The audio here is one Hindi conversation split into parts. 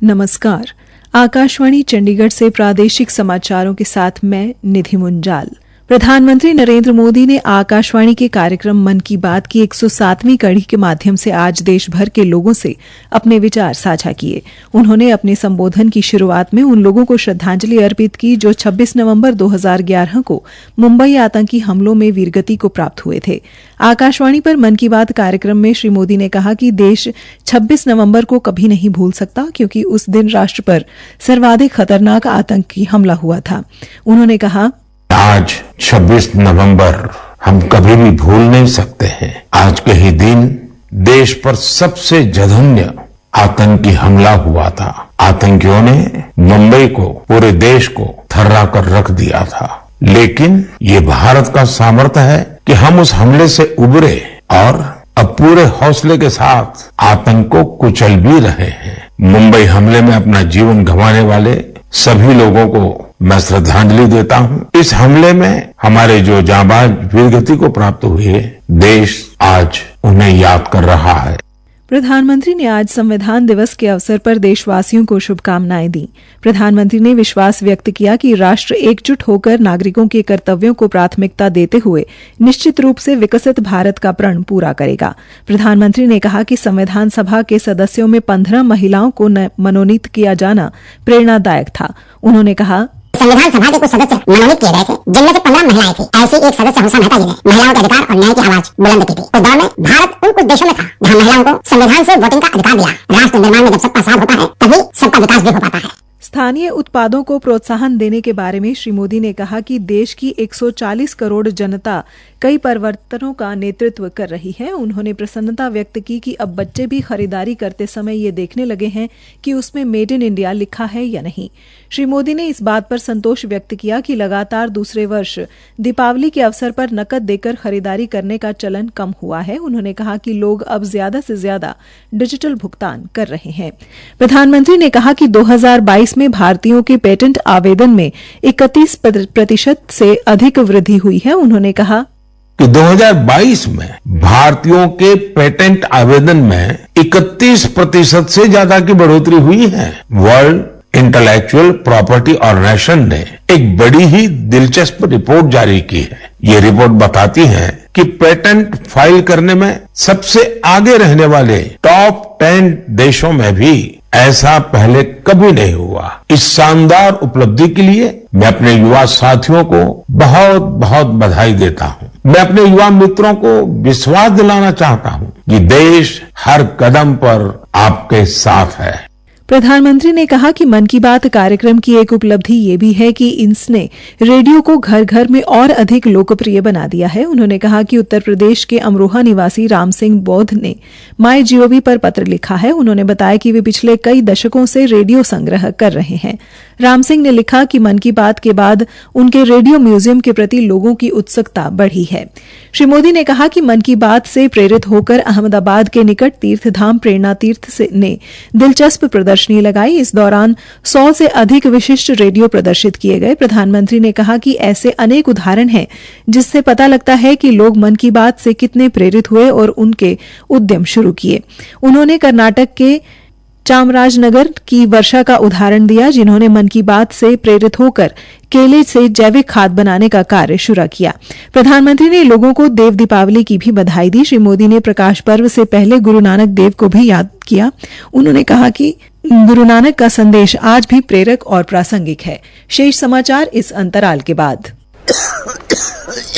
नमस्कार। आकाशवाणी चंडीगढ़ से प्रादेशिक समाचारों के साथ मैं निधि मुंजाल। प्रधानमंत्री नरेंद्र मोदी ने आकाशवाणी के कार्यक्रम मन की बात की 107वीं कड़ी के माध्यम से आज देश भर के लोगों से अपने विचार साझा किए। उन्होंने अपने संबोधन की शुरुआत में उन लोगों को श्रद्धांजलि अर्पित की जो 26 नवंबर 2011 को मुंबई आतंकी हमलों में वीरगति को प्राप्त हुए थे। आकाशवाणी पर मन की बात कार्यक्रम में श्री मोदी ने कहा कि देश 26 नवंबर को कभी नहीं भूल सकता, क्योंकि उस दिन राष्ट्र पर सर्वाधिक खतरनाक आतंकी हमला हुआ था। उन्होंने कहा, आज 26 नवंबर हम कभी भी भूल नहीं सकते हैं। आज के ही दिन देश पर सबसे जघन्य आतंकी हमला हुआ था। आतंकियों ने मुंबई को, पूरे देश को थर्रा कर रख दिया था। लेकिन ये भारत का सामर्थ्य है कि हम उस हमले से उबरे और अब पूरे हौसले के साथ आतंक को कुचल भी रहे हैं। मुंबई हमले में अपना जीवन गंवाने वाले सभी लोगों को मैं श्रद्धांजलि देता हूं। इस हमले में हमारे जो जांबाज वीरगति को प्राप्त हुए, देश आज उन्हें याद कर रहा है। प्रधानमंत्री ने आज संविधान दिवस के अवसर पर देशवासियों को शुभकामनाएं दी। प्रधानमंत्री ने विश्वास व्यक्त किया कि राष्ट्र एकजुट होकर नागरिकों के कर्तव्यों को प्राथमिकता देते हुए निश्चित रूप से विकसित भारत का प्रण पूरा करेगा। प्रधानमंत्री ने कहा कि संविधान सभा के सदस्यों में 15 महिलाओं को मनोनीत किया जाना प्रेरणादायक था। उन्होंने कहा, संविधान सभा के कुछ सदस्य मनोनीत किए गए थे, जिनमें से 15 महिलाएं थी। ऐसी एक सदस्य हमेशा मेहता जी ने महिलाओं के अधिकार और न्याय की आवाज बुलंद की थी। उस दौर में भारत उन कुछ देशों में था जहां महिलाओं को संविधान से वोटिंग का अधिकार दिया। राष्ट्र निर्माण में जब सबका साथ होता है, तभी सबका विकास भी हो पाता है। स्थानीय उत्पादों को प्रोत्साहन देने के बारे में श्री मोदी ने कहा कि देश की 140 करोड़ जनता कई परिवर्तनों का नेतृत्व कर रही है। उन्होंने प्रसन्नता व्यक्त की कि अब बच्चे भी खरीदारी करते समय ये देखने लगे हैं कि उसमें मेड इन इंडिया लिखा है या नहीं। श्री मोदी ने इस बात पर संतोष व्यक्त किया कि लगातार दूसरे वर्ष दीपावली के अवसर पर नकद देकर खरीदारी करने का चलन कम हुआ है। उन्होंने कहा कि लोग अब ज्यादा से ज्यादा डिजिटल भुगतान कर रहे हैं। प्रधानमंत्री ने कहा कि 2022 में भारतीयों के पेटेंट आवेदन में 31% से अधिक वृद्धि हुई है। उन्होंने कहा कि 2022 में भारतीयों के पेटेंट आवेदन में 31% से ज्यादा की बढ़ोतरी हुई है। वर्ल्ड इंटेलेक्चुअल प्रॉपर्टी ऑर्गेनाइजेशन ने एक बड़ी ही दिलचस्प रिपोर्ट जारी की है। ये रिपोर्ट बताती है कि पेटेंट फाइल करने में सबसे आगे रहने वाले टॉप 10 देशों में भी ऐसा पहले कभी नहीं हुआ। इस शानदार उपलब्धि के लिए मैं अपने युवा साथियों को बहुत बहुत बधाई देता हूं। मैं अपने युवा मित्रों को विश्वास दिलाना चाहता हूं कि देश हर कदम पर आपके साथ है। प्रधानमंत्री ने कहा कि मन की बात कार्यक्रम की एक उपलब्धि ये भी है कि इसने रेडियो को घर घर में और अधिक लोकप्रिय बना दिया है। उन्होंने कहा कि उत्तर प्रदेश के अमरोहा निवासी राम सिंह बौद्ध ने MyGov पर पत्र लिखा है। उन्होंने बताया कि वे पिछले कई दशकों से रेडियो संग्रह कर रहे हैं। राम सिंह ने लिखा कि मन की बात के बाद उनके रेडियो म्यूजियम के प्रति लोगों की उत्सुकता बढ़ी है। श्री मोदी ने कहा कि मन की बात से प्रेरित होकर अहमदाबाद के निकट तीर्थधाम प्रेरणा तीर्थ ने दिलचस्प प्रदर्शनी लगाई। इस दौरान 100 से अधिक विशिष्ट रेडियो प्रदर्शित किए गए। प्रधानमंत्री ने कहा कि ऐसे अनेक उदाहरण हैं जिससे पता लगता है कि लोग मन की बात से कितने प्रेरित हुए और उनके उद्यम शुरू किए। उन्होंने कर्नाटक के चामराजनगर की वर्षा का उदाहरण दिया, जिन्होंने मन की बात से प्रेरित होकर केले से जैविक खाद बनाने का कार्य शुरू किया। प्रधानमंत्री ने लोगों को देव दीपावली की भी बधाई दी। श्री मोदी ने प्रकाश पर्व से पहले गुरु नानक देव को भी याद किया। उन्होंने कहा कि गुरु नानक का संदेश आज भी प्रेरक और प्रासंगिक है। शेष समाचार इस अंतराल के बाद।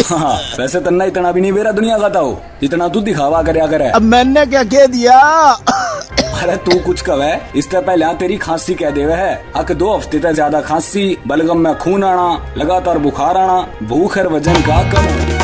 हाँ, वैसे तन्ना इतना भी नहीं बेरा दुनिया का हो जितना तू दिखावा करया करे। अब मैंने क्या कह दिया? अरे तू कुछ कहे, इससे पहले तेरी खांसी कह देवे है। अक 2 हफ्ते तक ज्यादा खांसी, बलगम में खून आना, लगातार बुखार आना, भूख और वजन का कम।